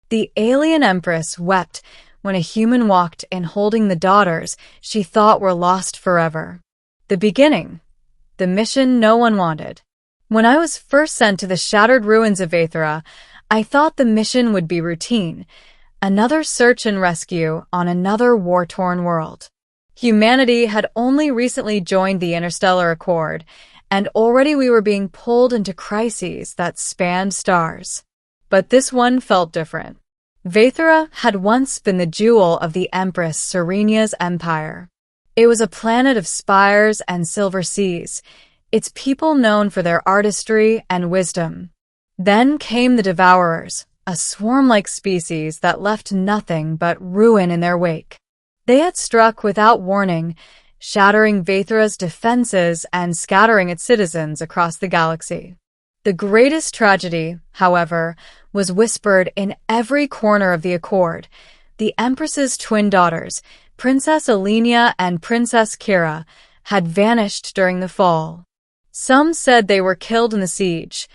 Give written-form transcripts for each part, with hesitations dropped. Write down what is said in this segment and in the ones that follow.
The Alien Empress wept when a human walked in holding the daughters she thought were lost forever. The beginning. The mission no one wanted. When I was first sent to the shattered ruins of Vathera, I thought the mission would be routine, another search and rescue on another war-torn world. Humanity had only recently joined the Interstellar Accord, and already we were being pulled into crises that spanned stars. But this one felt different. Vathera had once been the jewel of the Empress Serenia's empire. It was a planet of spires and silver seas, its people known for their artistry and wisdom. Then came the Devourers, a swarm-like species that left nothing but ruin in their wake. They had struck without warning, shattering Vathera's defenses and scattering its citizens across the galaxy. The greatest tragedy, however, was whispered in every corner of the Accord. The Empress's twin daughters, Princess Alenia and Princess Kira, had vanished during the fall. Some said they were killed in the siege.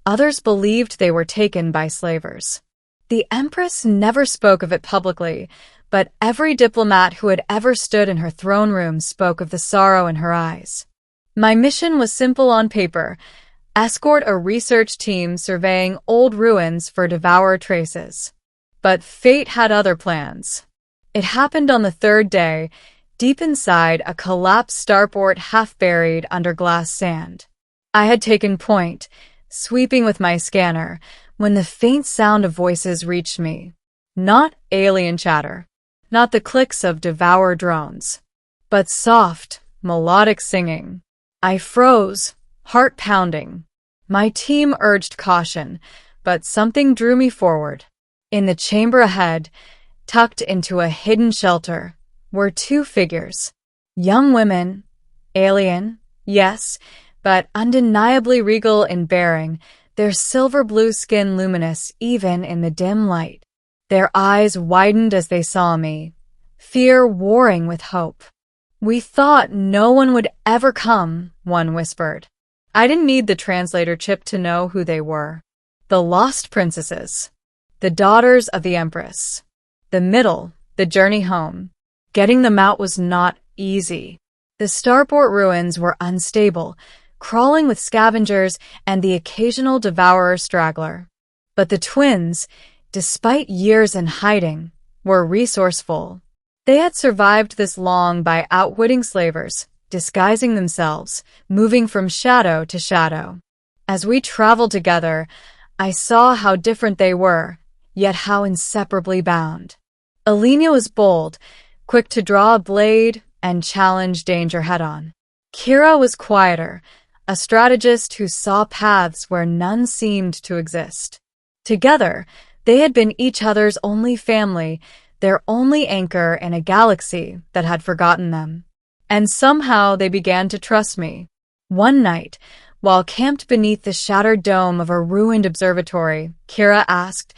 Others believed they were taken by slavers. The Empress never spoke of it publicly, but every diplomat who had ever stood in her throne room spoke of the sorrow in her eyes. My mission was simple on paper: escort a research team surveying old ruins for Devourer traces. But fate had other plans. It happened on the third day, deep inside a collapsed starport half buried under glass sand. I had taken point, sweeping with my scanner, when the faint sound of voices reached me. Not alien chatter, not the clicks of Devourer drones, but soft, melodic singing. I froze, heart pounding. My team urged caution, but something drew me forward. In the chamber ahead, tucked into a hidden shelter, were two figures. Young women, alien, yes, but undeniably regal in bearing, their silver-blue skin luminous even in the dim light. Their eyes widened as they saw me, fear warring with hope. "We thought no one would ever come," one whispered. I didn't need the translator chip to know who they were. The lost princesses. The daughters of the Empress. The middle, the journey home. Getting them out was not easy. The starport ruins were unstable, crawling with scavengers and the occasional devourer straggler. But the twins, despite years in hiding, were resourceful. They had survived this long by outwitting slavers, disguising themselves, moving from shadow to shadow. As we traveled together, I saw how different they were, yet how inseparably bound. Alenia was bold, quick to draw a blade and challenge danger head-on. Kira was quieter, a strategist who saw paths where none seemed to exist. Together, they had been each other's only family, their only anchor in a galaxy that had forgotten them. And somehow they began to trust me. One night, while camped beneath the shattered dome of a ruined observatory, Kira asked,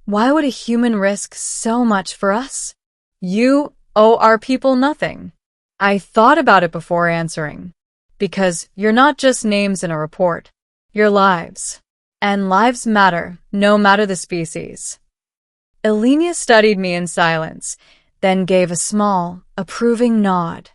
"Why would a human risk so much for us? You owe our people nothing." I thought about it before answering. Because you're not just names in a report. You're lives. And lives matter, no matter the species. Alenia studied me in silence, then gave a small, approving nod.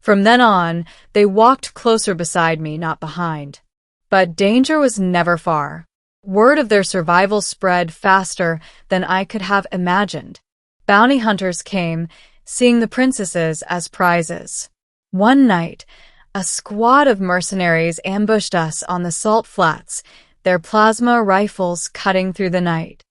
From then on, they walked closer beside me, not behind. But danger was never far. Word of their survival spread faster than I could have imagined. Bounty hunters came, seeing the princesses as prizes. One night, a squad of mercenaries ambushed us on the salt flats, their plasma rifles cutting through the night.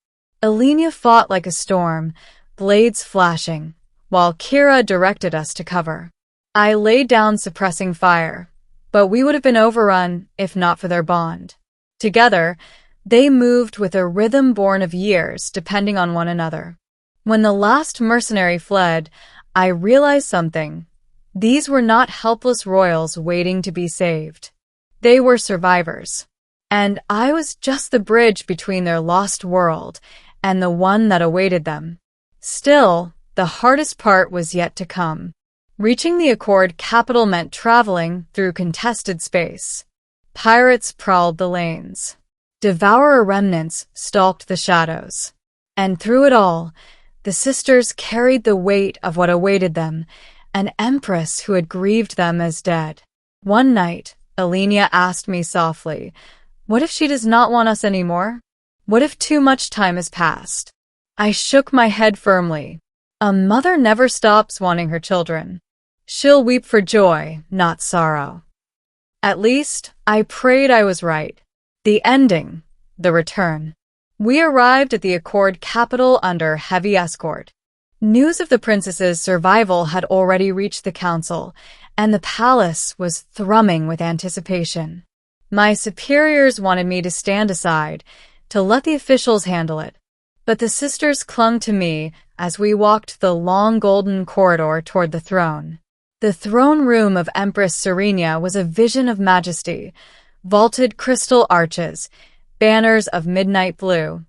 Alenia fought like a storm, blades flashing, while Kira directed us to cover. I laid down suppressing fire, but we would have been overrun if not for their bond. Together, they moved with a rhythm born of years depending on one another. When the last mercenary fled, I realized something. These were not helpless royals waiting to be saved. They were survivors. And I was just the bridge between their lost world and the one that awaited them. Still, the hardest part was yet to come. Reaching the Accord capital meant traveling through contested space. Pirates prowled the lanes. Devourer remnants stalked the shadows. And through it all, the sisters carried the weight of what awaited them, an empress who had grieved them as dead. One night, Alenia asked me softly, "What if she does not want us anymore? What if too much time has passed?" I shook my head firmly. A mother never stops wanting her children. She'll weep for joy, not sorrow. At least, I prayed I was right. The ending, the return. We arrived at the Accord capital under heavy escort. News of the princess's survival had already reached the council, and the palace was thrumming with anticipation. My superiors wanted me to stand aside, to let the officials handle it. But the sisters clung to me as we walked the long golden corridor toward the throne. The throne room of Empress Serenia was a vision of majesty, vaulted crystal arches, banners of midnight blue,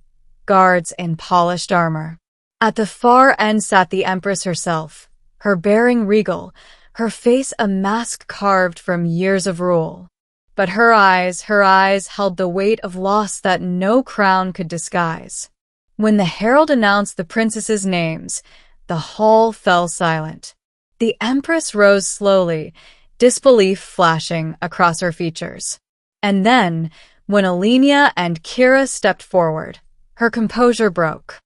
guards in polished armor. At the far end sat the Empress herself, her bearing regal, her face a mask carved from years of rule. But her eyes held the weight of loss that no crown could disguise. When the herald announced the princesses' names, the hall fell silent. The Empress rose slowly, disbelief flashing across her features. And then, when Alenia and Kira stepped forward, her composure broke.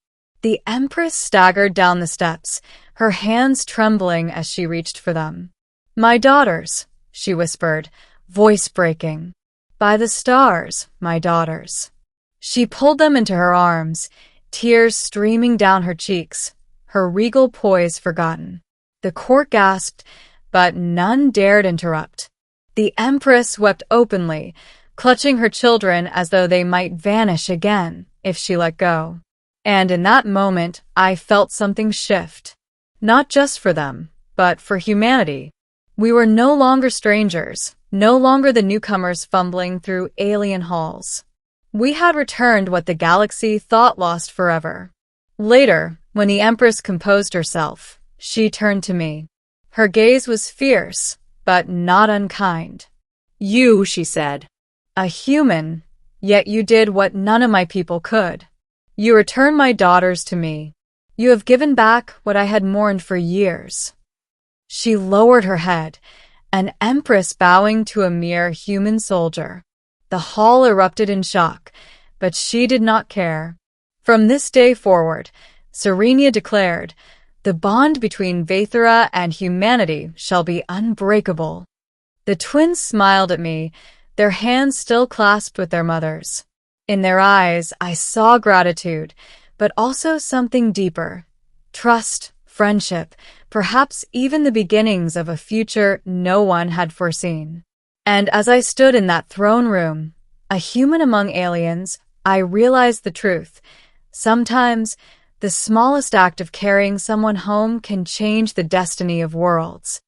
The Empress staggered down the steps, her hands trembling as she reached for them. "My daughters," she whispered, voice breaking. "By the stars, my daughters." She pulled them into her arms, tears streaming down her cheeks, her regal poise forgotten. The court gasped, but none dared interrupt. The Empress wept openly, clutching her children as though they might vanish again if she let go. And in that moment, I felt something shift. Not just for them, but for humanity. We were no longer strangers, no longer the newcomers fumbling through alien halls. We had returned what the galaxy thought lost forever. Later, when the Empress composed herself, she turned to me. Her gaze was fierce, but not unkind. "You," she said, "a human, yet you did what none of my people could. You returned my daughters to me. You have given back what I had mourned for years." She lowered her head, an empress bowing to a mere human soldier. The hall erupted in shock, but she did not care. From this day forward, Serenia declared, "The bond between Vathera and humanity shall be unbreakable." The twins smiled at me, their hands still clasped with their mothers. In their eyes, I saw gratitude, but also something deeper. Trust, friendship, perhaps even the beginnings of a future no one had foreseen. And as I stood in that throne room, a human among aliens, I realized the truth. Sometimes, the smallest act of carrying someone home can change the destiny of worlds.